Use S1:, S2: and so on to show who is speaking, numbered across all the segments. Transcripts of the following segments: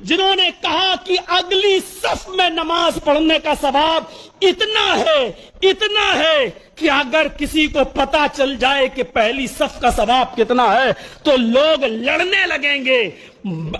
S1: جنہوں نے کہا کہ اگلی صف میں نماز پڑھنے کا ثواب اتنا ہے کہ اگر کسی کو پتا چل جائے کہ پہلی صف کا ثواب کتنا ہے تو لوگ لڑنے لگیں گے،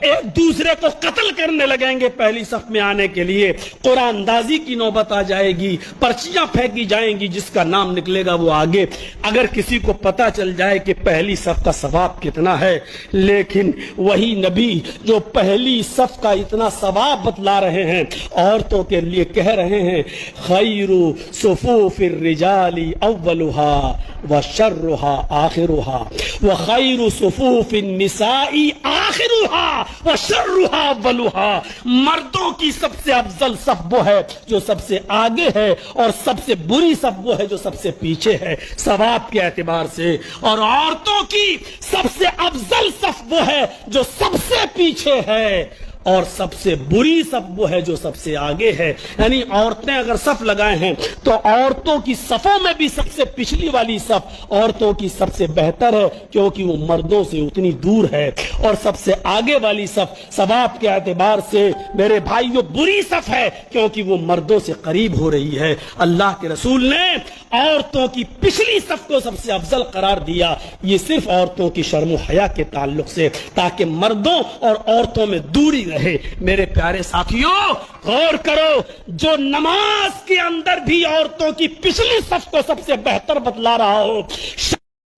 S1: ایک دوسرے کو قتل کرنے لگیں گے پہلی صف میں آنے کے لیے، قرآن اندازی کی نوبت آ جائے گی، پرچیاں پھینکی جائیں گی، جس کا نام نکلے گا وہ آگے۔ اگر کسی کو پتا چل جائے کہ پہلی صف کا ثواب کتنا ہے، لیکن وہی نبی جو پہلی صف کا اتنا ثواب بتلا رہے ہیں عورتوں کے لیے کہہ رہے ہیں خیر صفوف الرجال اولها وشرها آخرها وخیر صفوف النساء آخرها وشرها اولها، مردوں کی سب سے افضل صف وہ ہے جو سب سے آگے ہے، اور سب سے بری صف وہ ہے جو سب سے پیچھے ہے ثواب کے اعتبار سے، اور عورتوں کی سب سے افضل صف وہ ہے جو سب سے پیچھے ہے، اور سب سے بری صف وہ ہے جو سب سے آگے ہے۔ یعنی عورتیں اگر صف لگائے ہیں تو عورتوں کی صفوں میں بھی سب سے پچھلی والی صف عورتوں کی سب سے بہتر ہے، کیونکہ وہ مردوں سے اتنی دور ہے، اور سب سے آگے والی صف ثواب کے اعتبار سے میرے بھائیو بری صف ہے، کیونکہ وہ مردوں سے قریب ہو رہی ہے۔ اللہ کے رسول نے عورتوں کی پچھلی صف کو سب سے افضل قرار دیا، یہ صرف عورتوں کی شرم و حیا کے تعلق سے، تاکہ مردوں اور عورتوں میں دوری رہے۔ میرے پیارے ساتھیوں غور کرو، جو نماز کے اندر بھی عورتوں کی پچھلی صف کو سب سے بہتر بتلا رہا ہو،